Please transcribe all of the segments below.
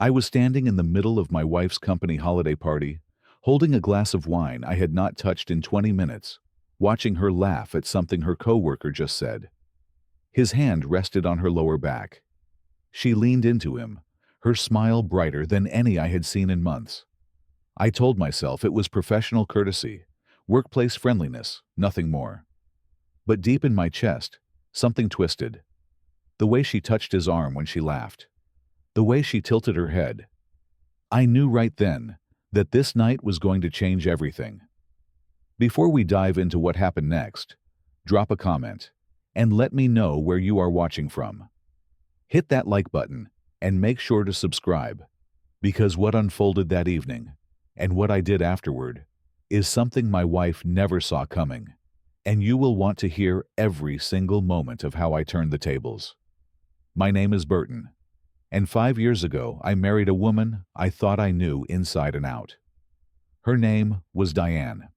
I was standing in the middle of my wife's company holiday party, holding a glass of wine I had not touched in 20 minutes, watching her laugh at something her coworker just said. His hand rested on her lower back. She leaned into him, her smile brighter than any I had seen in months. I told myself it was professional courtesy, workplace friendliness, nothing more. But deep in my chest, something twisted. The way she touched his arm when she laughed. The way she tilted her head. I knew right then that this night was going to change everything. Before we dive into what happened next, drop a comment and let me know where you are watching from. Hit that like button and make sure to subscribe, because what unfolded that evening and what I did afterward is something my wife never saw coming, and you will want to hear every single moment of how I turned the tables. My name is Burton, and 5 years ago I married a woman I thought I knew inside and out. Her name was Diane.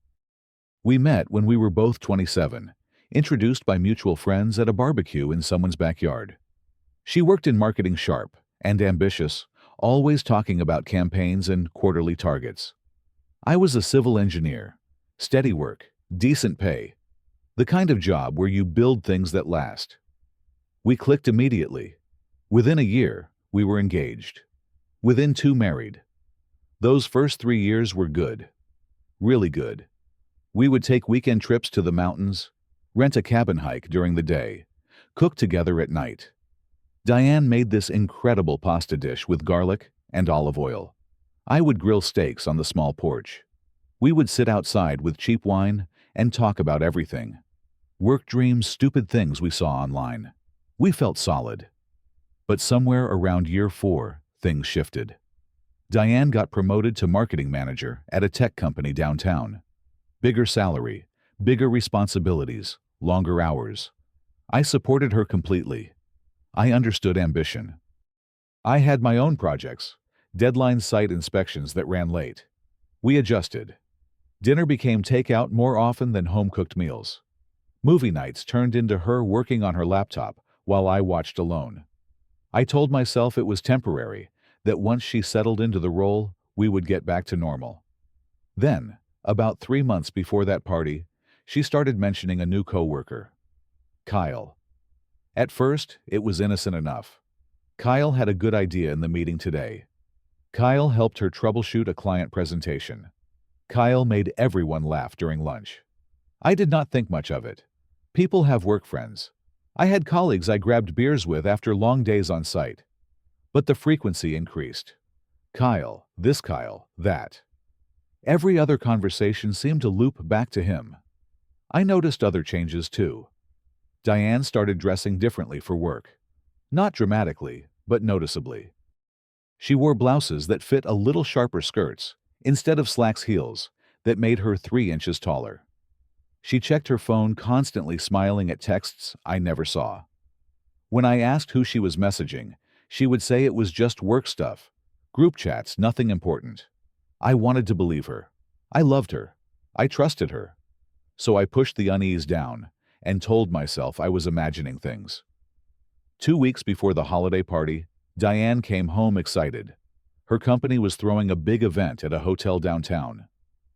We met when we were both 27, introduced by mutual friends at a barbecue in someone's backyard. She worked in marketing, sharp and ambitious, always talking about campaigns and quarterly targets. I was a civil engineer, steady work, decent pay, the kind of job where you build things that last. We clicked immediately. Within a year, we were engaged. Within 2, married. Those first 3 years were good. Really good. We would take weekend trips to the mountains, rent a cabin hike during the day, cook together at night. Diane made this incredible pasta dish with garlic and olive oil. I would grill steaks on the small porch. We would sit outside with cheap wine and talk about everything. Work dreams, stupid things we saw online. We felt solid. But somewhere around year 4, things shifted. Diane got promoted to marketing manager at a tech company downtown. Bigger salary, bigger responsibilities, longer hours. I supported her completely. I understood ambition. I had my own projects, deadline site inspections that ran late. We adjusted. Dinner became takeout more often than home-cooked meals. Movie nights turned into her working on her laptop while I watched alone. I told myself it was temporary, that once she settled into the role, we would get back to normal. Then, about 3 months before that party, she started mentioning a new coworker. Kyle. At first, it was innocent enough. Kyle had a good idea in the meeting today. Kyle helped her troubleshoot a client presentation. Kyle made everyone laugh during lunch. I did not think much of it. People have work friends. I had colleagues I grabbed beers with after long days on site. But the frequency increased. Kyle, this Kyle, that. Every other conversation seemed to loop back to him. I noticed other changes too. Diane started dressing differently for work. Not dramatically, but noticeably. She wore blouses that fit a little sharper skirts, instead of slacks heels, that made her 3 inches taller. She checked her phone, constantly smiling at texts I never saw. When I asked who she was messaging, she would say it was just work stuff, group chats, nothing important. I wanted to believe her. I loved her. I trusted her. So I pushed the unease down and told myself I was imagining things. 2 weeks before the holiday party, Diane came home excited. Her company was throwing a big event at a hotel downtown.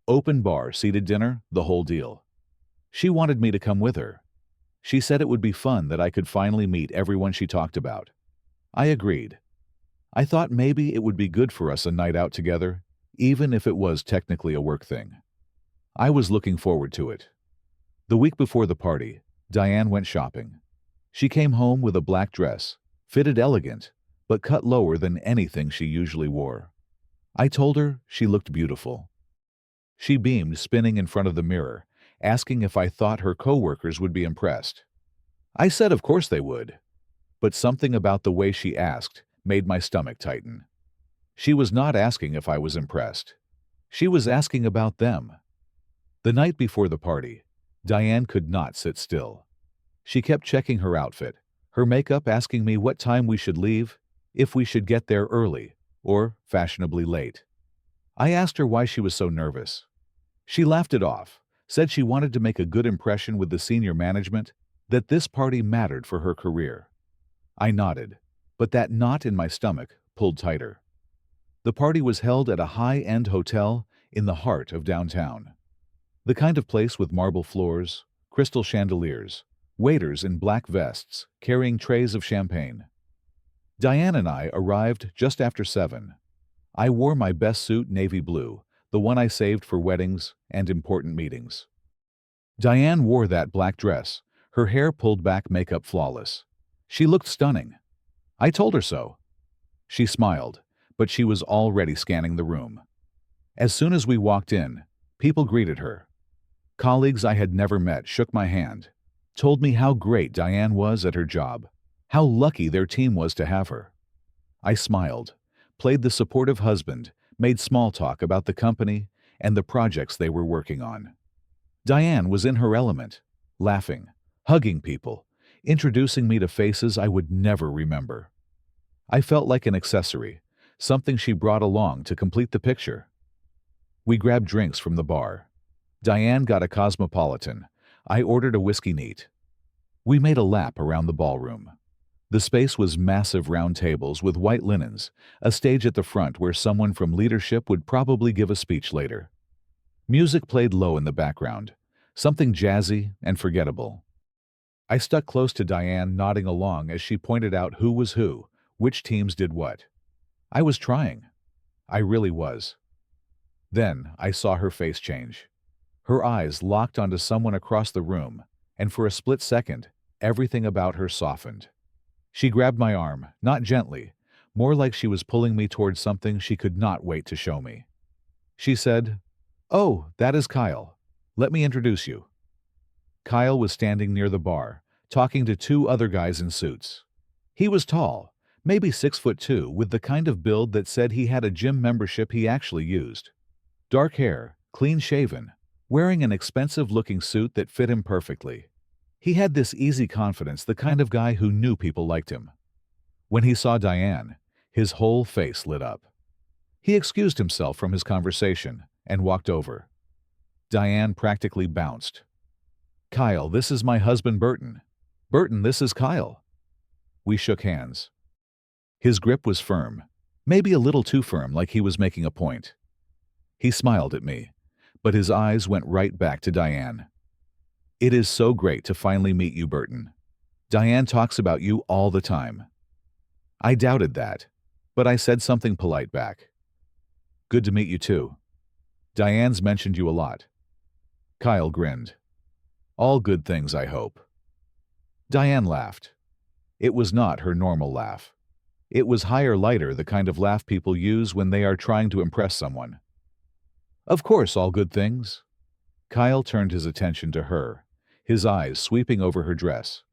Open bar, seated dinner, the whole deal. She wanted me to come with her. She said it would be fun, that I could finally meet everyone she talked about. I agreed. I thought maybe it would be good for us a night out together, even if it was technically a work thing. I was looking forward to it. The week before the party, Diane went shopping. She came home with a black dress, fitted elegant, but cut lower than anything she usually wore. I told her she looked beautiful. She beamed, spinning in front of the mirror, asking if I thought her coworkers would be impressed. I said of course they would, but something about the way she asked made my stomach tighten. She was not asking if I was impressed. She was asking about them. The night before the party, Diane could not sit still. She kept checking her outfit, her makeup, asking me what time we should leave, if we should get there early or fashionably late. I asked her why she was so nervous. She laughed it off, said she wanted to make a good impression with the senior management, that this party mattered for her career. I nodded, but that knot in my stomach pulled tighter. The party was held at a high-end hotel in the heart of downtown. The kind of place with marble floors, crystal chandeliers, waiters in black vests carrying trays of champagne. Diane and I arrived just after 7. I wore my best suit, navy blue, the one I saved for weddings and important meetings. Diane wore that black dress, her hair pulled back, makeup flawless. She looked stunning. I told her so. She smiled, but she was already scanning the room. As soon as we walked in, people greeted her. Colleagues I had never met shook my hand, told me how great Diane was at her job, how lucky their team was to have her. I smiled, played the supportive husband, made small talk about the company and the projects they were working on. Diane was in her element, laughing, hugging people, introducing me to faces I would never remember. I felt like an accessory, something she brought along to complete the picture. We grabbed drinks from the bar. Diane got a cosmopolitan. I ordered a whiskey neat. We made a lap around the ballroom. The space was massive round tables with white linens, a stage at the front where someone from leadership would probably give a speech later. Music played low in the background, something jazzy and forgettable. I stuck close to Diane, nodding along as she pointed out who was who, which teams did what. I was trying. I really was. Then I saw her face change. Her eyes locked onto someone across the room, and for a split second, everything about her softened. She grabbed my arm, not gently, more like she was pulling me towards something she could not wait to show me. She said, "Oh, that is Kyle. Let me introduce you." Kyle was standing near the bar, talking to 2 other guys in suits. He was tall, maybe 6'2", with the kind of build that said he had a gym membership he actually used. Dark hair, clean-shaven, wearing an expensive-looking suit that fit him perfectly. He had this easy confidence, the kind of guy who knew people liked him. When he saw Diane, his whole face lit up. He excused himself from his conversation and walked over. Diane practically bounced. "Kyle, this is my husband Burton. Burton, this is Kyle." We shook hands. His grip was firm, maybe a little too firm, like he was making a point. He smiled at me, but his eyes went right back to Diane. "It is so great to finally meet you, Burton. Diane talks about you all the time." I doubted that, but I said something polite back. "Good to meet you too. Diane's mentioned you a lot." Kyle grinned. "All good things, I hope." Diane laughed. It was not her normal laugh. It was higher, lighter, the kind of laugh people use when they are trying to impress someone. "Of course, all good things." Kyle turned his attention to her, his eyes sweeping over her dress.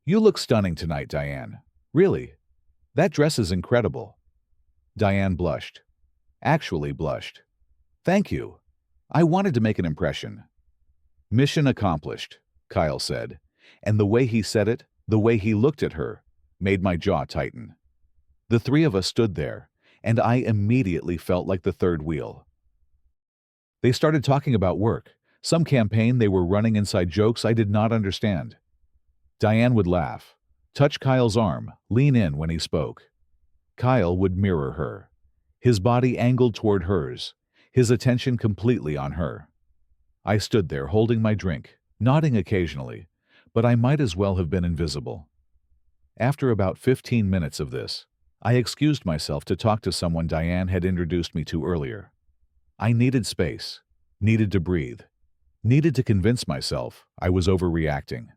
"You look stunning tonight, Diane. Really. That dress is incredible." Diane blushed. Actually blushed. "Thank you. I wanted to make an impression." "Mission accomplished," Kyle said, and the way he said it, the way he looked at her, made my jaw tighten. The 3 of us stood there, and I immediately felt like the third wheel. They started talking about work, some campaign they were running, inside jokes I did not understand. Diane would laugh, touch Kyle's arm, lean in when he spoke. Kyle would mirror her, his body angled toward hers, his attention completely on her. I stood there holding my drink, nodding occasionally, but I might as well have been invisible. After about 15 minutes of this, I excused myself to talk to someone Diane had introduced me to earlier. I needed space, needed to breathe, needed to convince myself I was overreacting.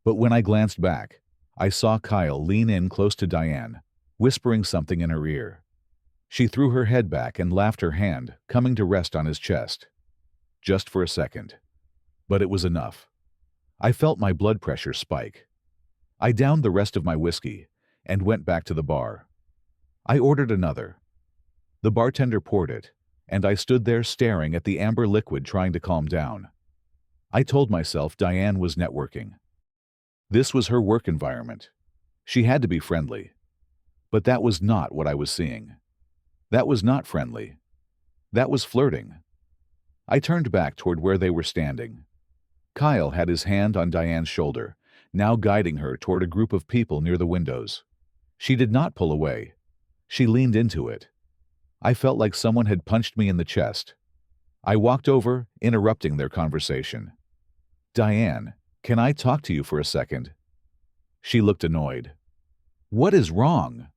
But when I glanced back, I saw Kyle lean in close to Diane, whispering something in her ear. She threw her head back and laughed, her hand coming to rest on his chest. Just for a second. But it was enough. I felt my blood pressure spike. I downed the rest of my whiskey and went back to the bar. I ordered another. The bartender poured it, and I stood there staring at the amber liquid, trying to calm down. I told myself Diane was networking. This was her work environment. She had to be friendly. But that was not what I was seeing. That was not friendly. That was flirting. I turned back toward where they were standing. Kyle had his hand on Diane's shoulder, now guiding her toward a group of people near the windows. She did not pull away. She leaned into it. I felt like someone had punched me in the chest. I walked over, interrupting their conversation. "Diane, can I talk to you for a second?" She looked annoyed. "What is wrong?"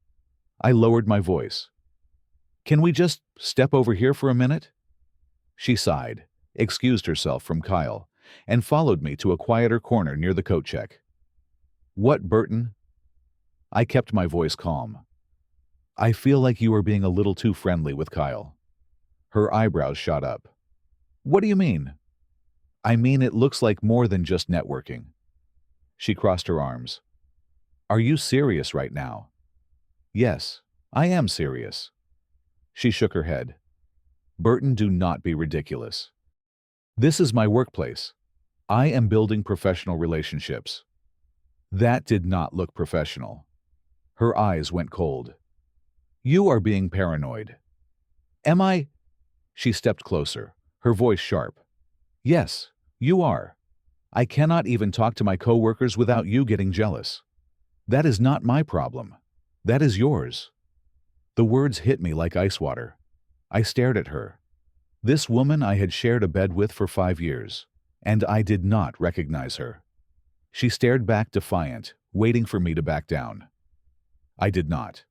I lowered my voice. "Can we just step over here for a minute?" She sighed, excused herself from Kyle, and followed me to a quieter corner near the coat check. "What, Burton?" I kept my voice calm. "I feel like you are being a little too friendly with Kyle." Her eyebrows shot up. "What do you mean?" "I mean, it looks like more than just networking." She crossed her arms. "Are you serious right now?" "Yes, I am serious." She shook her head. "Burton, do not be ridiculous. This is my workplace. I am building professional relationships." That did not look professional. Her eyes went cold. "You are being paranoid." "Am I?" She stepped closer, her voice sharp. "Yes, you are. I cannot even talk to my coworkers without you getting jealous. That is not my problem. That is yours." The words hit me like ice water. I stared at her. This woman I had shared a bed with for 5 years, and I did not recognize her. She stared back defiant, waiting for me to back down. I did not.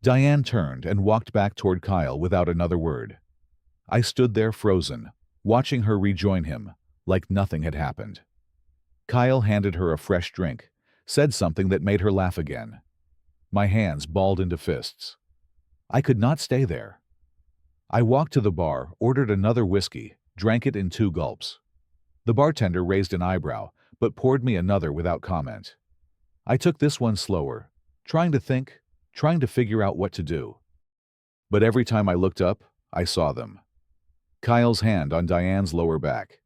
Diane turned and walked back toward Kyle without another word. I stood there frozen, watching her rejoin him, like nothing had happened. Kyle handed her a fresh drink, said something that made her laugh again. My hands balled into fists. I could not stay there. I walked to the bar, ordered another whiskey, drank it in 2 gulps. The bartender raised an eyebrow, but poured me another without comment. I took this one slower, trying to think, trying to figure out what to do. But every time I looked up, I saw them. Kyle's hand on Diane's lower back.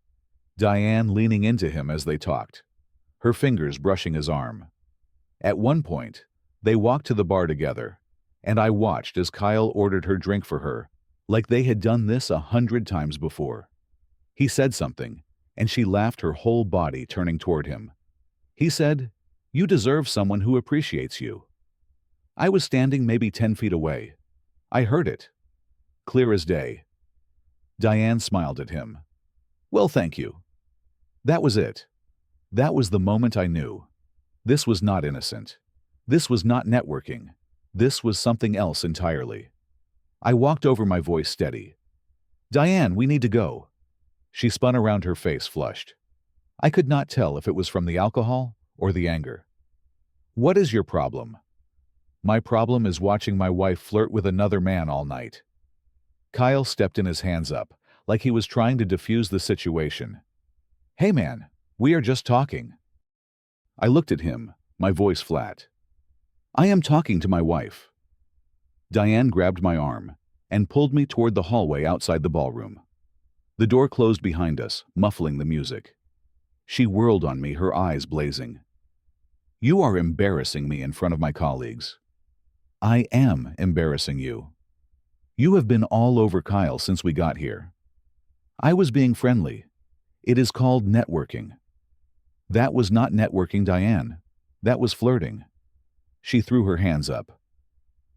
Diane leaning into him as they talked, her fingers brushing his arm. At one point, they walked to the bar together, and I watched as Kyle ordered her drink for her, like they had done this 100 times before. He said something, and she laughed, her whole body turning toward him. He said, "You deserve someone who appreciates you." I was standing maybe 10 feet away. I heard it. Clear as day. Diane smiled at him. "Well, thank you." That was it. That was the moment I knew. This was not innocent. This was not networking. This was something else entirely. I walked over, my voice steady. "Diane, we need to go." She spun around, her face flushed. I could not tell if it was from the alcohol or the anger. "What is your problem?" "My problem is watching my wife flirt with another man all night." Kyle stepped in, his hands up, like he was trying to defuse the situation. "Hey man, we are just talking." I looked at him, my voice flat. "I am talking to my wife." Diane grabbed my arm and pulled me toward the hallway outside the ballroom. The door closed behind us, muffling the music. She whirled on me, her eyes blazing. "You are embarrassing me in front of my colleagues." "I am embarrassing you. You have been all over Kyle since we got here." "I was being friendly. It is called networking." "That was not networking, Diane. That was flirting." She threw her hands up.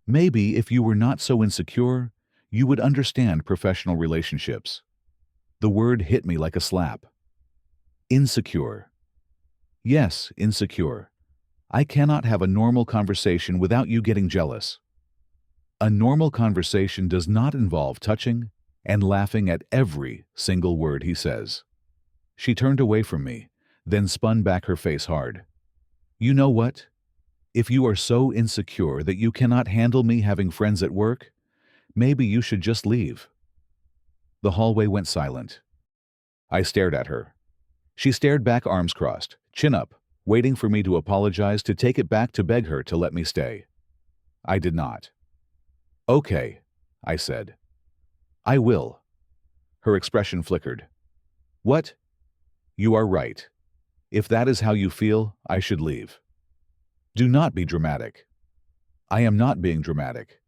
"Maybe if you were not so insecure, you would understand professional relationships." The word hit me like a slap. Insecure. Yes, insecure. I cannot have a normal conversation without you getting jealous. A normal conversation does not involve touching and laughing at every single word he says. She turned away from me, then spun back, her face hard. "You know what? If you are so insecure that you cannot handle me having friends at work, maybe you should just leave." The hallway went silent. I stared at her. She stared back, arms crossed, chin up, waiting for me to apologize, to take it back, to beg her to let me stay. I did not. "Okay," I said. "I will." Her expression flickered. "What?" "You are right. If that is how you feel, I should leave." "Do not be dramatic." "I am not being dramatic.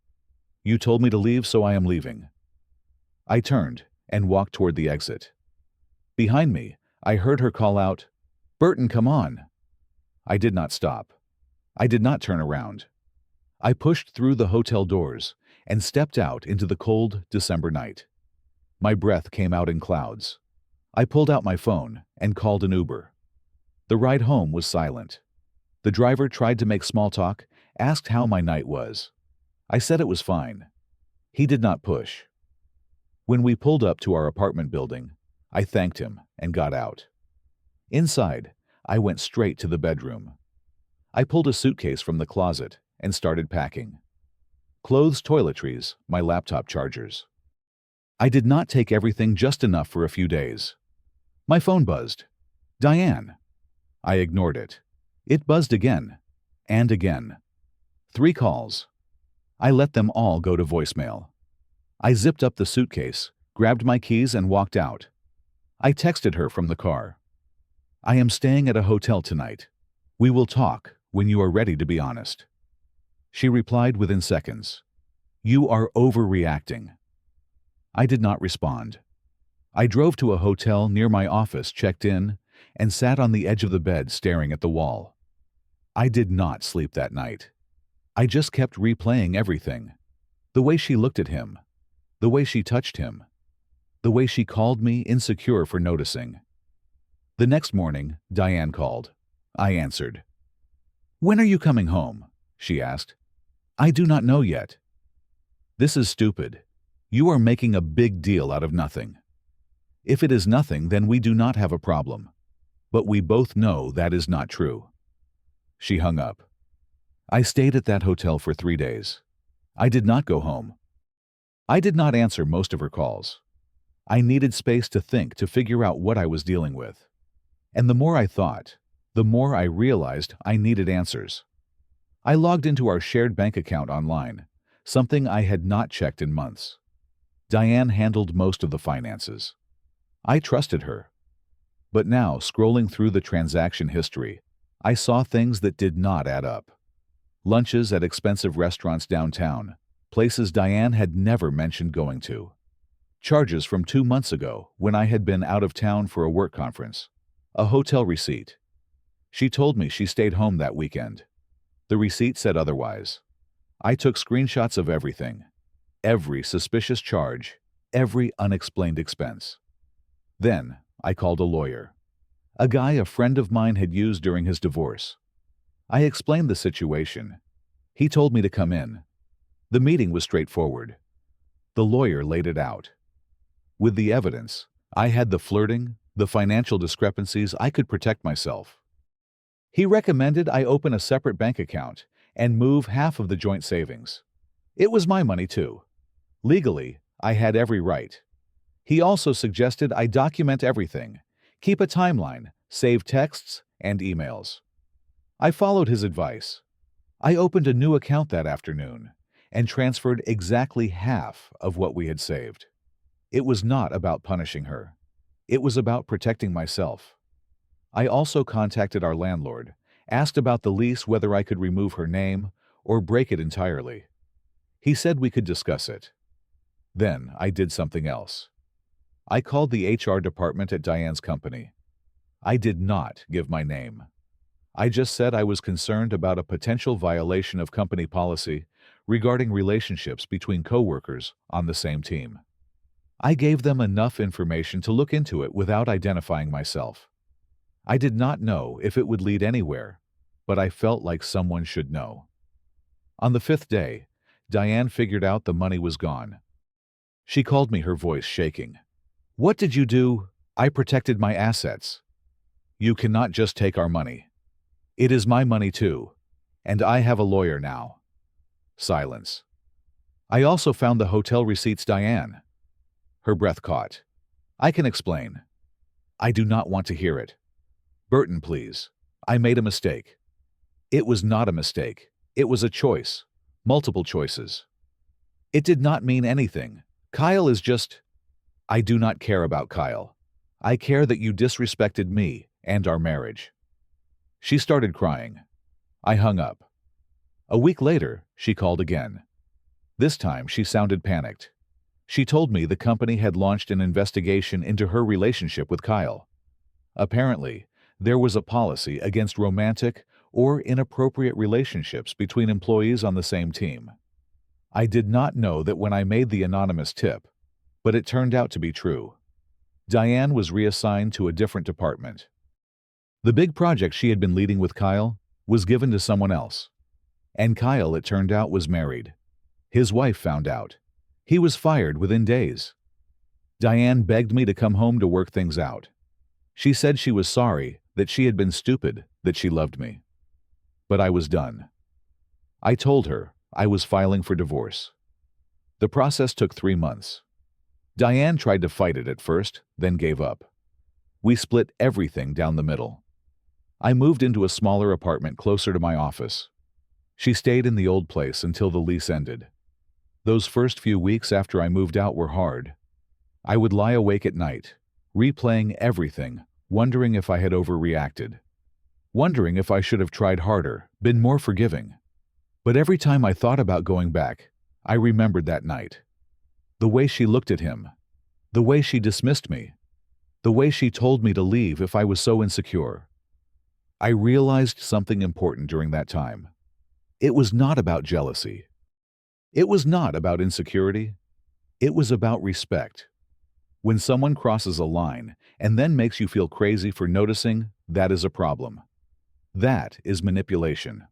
You told me to leave, so I am leaving." I turned and walked toward the exit. Behind me, I heard her call out, "Burton, come on." I did not stop. I did not turn around. I pushed through the hotel doors and stepped out into the cold December night. My breath came out in clouds. I pulled out my phone and called an Uber. The ride home was silent. The driver tried to make small talk, asked how my night was. I said it was fine. He did not push. When we pulled up to our apartment building, I thanked him and got out. Inside, I went straight to the bedroom. I pulled a suitcase from the closet and started packing. Clothes, toiletries, my laptop chargers. I did not take everything, just enough for a few days. My phone buzzed. Diane. I ignored it. It buzzed again and again. 3 calls. I let them all go to voicemail. I zipped up the suitcase, grabbed my keys, and walked out. I texted her from the car. I am staying at a hotel tonight. We will talk when you are ready to be honest. She replied within seconds. You are overreacting. I did not respond. I drove to a hotel near my office, checked in, and sat on the edge of the bed staring at the wall. I did not sleep that night. I just kept replaying everything. The way she looked at him. The way she touched him. The way she called me insecure for noticing. The next morning, Diane called. I answered. When are you coming home? She asked. I do not know yet. This is stupid. You are making a big deal out of nothing. If it is nothing, then we do not have a problem. But we both know that is not true. She hung up. I stayed at that hotel for 3 days. I did not go home. I did not answer most of her calls. I needed space to think, to figure out what I was dealing with. And the more I thought, the more I realized I needed answers. I logged into our shared bank account online, something I had not checked in months. Diane handled most of the finances. I trusted her. But now, scrolling through the transaction history, I saw things that did not add up. Lunches at expensive restaurants downtown, places Diane had never mentioned going to. Charges from 2 months ago when I had been out of town for a work conference. A hotel receipt. She told me she stayed home that weekend. The receipt said otherwise. I took screenshots of everything. Every suspicious charge, every unexplained expense. Then I called a lawyer. A guy a friend of mine had used during his divorce. I explained the situation. He told me to come in. The meeting was straightforward. The lawyer laid it out. With the evidence, I had the flirting, the financial discrepancies. I could protect myself. He recommended I open a separate bank account and move half of the joint savings. It was my money too. Legally, I had every right. He also suggested I document everything, keep a timeline, save texts and emails. I followed his advice. I opened a new account that afternoon and transferred exactly half of what we had saved. It was not about punishing her. It was about protecting myself. I also contacted our landlord, asked about the lease, whether I could remove her name or break it entirely. He said we could discuss it. Then I did something else. I called the HR department at Diane's company. I did not give my name. I just said I was concerned about a potential violation of company policy regarding relationships between coworkers on the same team. I gave them enough information to look into it without identifying myself. I did not know if it would lead anywhere, but I felt like someone should know. On the 5th day, Diane figured out the money was gone. She called me, her voice shaking. What did you do? I protected my assets. You cannot just take our money. It is my money too, and I have a lawyer now. Silence. I also found the hotel receipts, Diane. Her breath caught. I can explain. I do not want to hear it. Burton, please. I made a mistake. It was not a mistake. It was a choice. Multiple choices. It did not mean anything. Kyle is just... I do not care about Kyle. I care that you disrespected me and our marriage. She started crying. I hung up. A week later, she called again. This time, she sounded panicked. She told me the company had launched an investigation into her relationship with Kyle. Apparently, there was a policy against romantic or inappropriate relationships between employees on the same team. I did not know that when I made the anonymous tip, but it turned out to be true. Diane was reassigned to a different department. The big project she had been leading with Kyle was given to someone else. And Kyle, it turned out, was married. His wife found out. He was fired within days. Diane begged me to come home to work things out. She said she was sorry, that she had been stupid, that she loved me. But I was done. I told her I was filing for divorce. The process took 3 months. Diane tried to fight it at first, then gave up. We split everything down the middle. I moved into a smaller apartment closer to my office. She stayed in the old place until the lease ended. Those first few weeks after I moved out were hard. I would lie awake at night, replaying everything, wondering if I had overreacted. Wondering if I should have tried harder, been more forgiving. But every time I thought about going back, I remembered that night. The way she looked at him. The way she dismissed me. The way she told me to leave if I was so insecure. I realized something important during that time. It was not about jealousy. It was not about insecurity. It was about respect. When someone crosses a line and then makes you feel crazy for noticing, that is a problem. That is manipulation.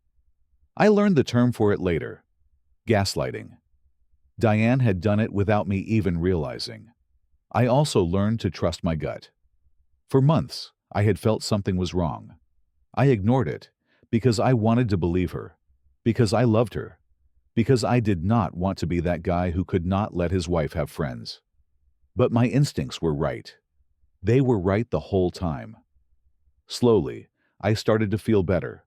I learned the term for it later. Gaslighting. Diane had done it without me even realizing. I also learned to trust my gut. For months, I had felt something was wrong. I ignored it because I wanted to believe her, because I loved her, because I did not want to be that guy who could not let his wife have friends. But my instincts were right. They were right the whole time. Slowly, I started to feel better.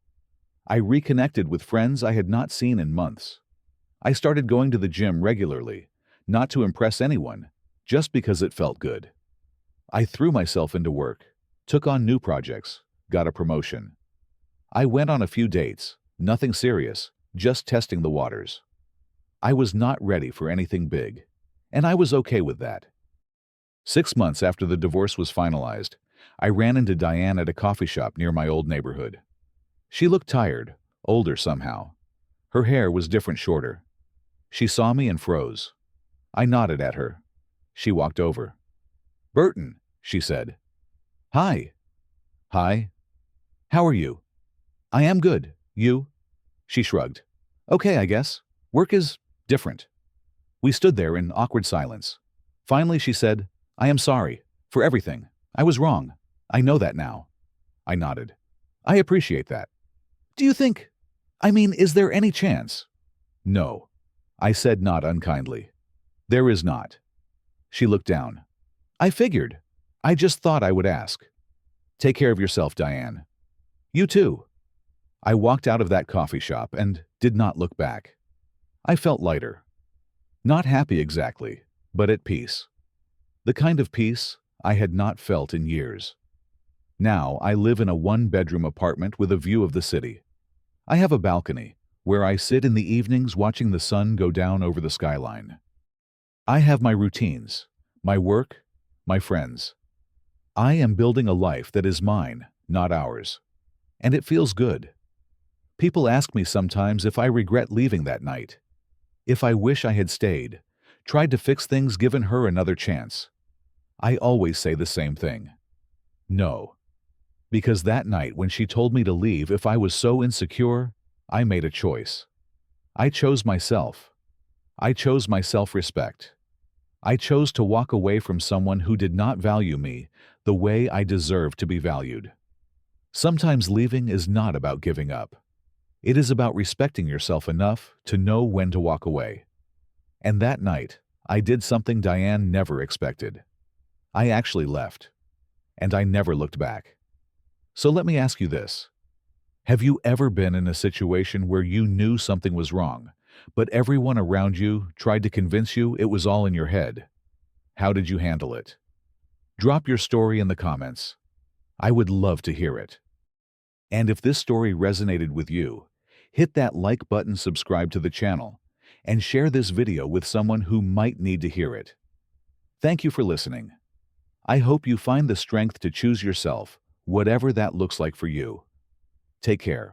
I reconnected with friends I had not seen in months. I started going to the gym regularly, not to impress anyone, just because it felt good. I threw myself into work, took on new projects, got a promotion. I went on a few dates, nothing serious, just testing the waters. I was not ready for anything big, and I was okay with that. 6 months after the divorce was finalized, I ran into Diane at a coffee shop near my old neighborhood. She looked tired, older somehow. Her hair was different, shorter. She saw me and froze. I nodded at her. She walked over. "Burton," she said. "Hi." "Hi. How are you?" "I am good. You?" She shrugged. "Okay, I guess. Work is different." We stood there in awkward silence. Finally, she said, "I am sorry. For everything. I was wrong. I know that now." I nodded. "I appreciate that. Do you think... is there any chance?" "No," I said, not unkindly. "There is not." She looked down. "I figured. I just thought I would ask." "Take care of yourself, Diane." "You too." I walked out of that coffee shop and did not look back. I felt lighter. Not happy exactly, but at peace. The kind of peace I had not felt in years. Now I live in a 1-bedroom apartment with a view of the city. I have a balcony where I sit in the evenings watching the sun go down over the skyline. I have my routines, my work, my friends. I am building a life that is mine, not ours. And it feels good. People ask me sometimes if I regret leaving that night. If I wish I had stayed, tried to fix things, given her another chance. I always say the same thing. No. Because that night when she told me to leave if I was so insecure, I made a choice. I chose myself. I chose my self-respect. I chose to walk away from someone who did not value me the way I deserved to be valued. Sometimes leaving is not about giving up. It is about respecting yourself enough to know when to walk away. And that night, I did something Diane never expected. I actually left. And I never looked back. So let me ask you this. Have you ever been in a situation where you knew something was wrong, but everyone around you tried to convince you it was all in your head? How did you handle it? Drop your story in the comments. I would love to hear it. And if this story resonated with you, hit that like button, subscribe to the channel, and share this video with someone who might need to hear it. Thank you for listening. I hope you find the strength to choose yourself, whatever that looks like for you. Take care.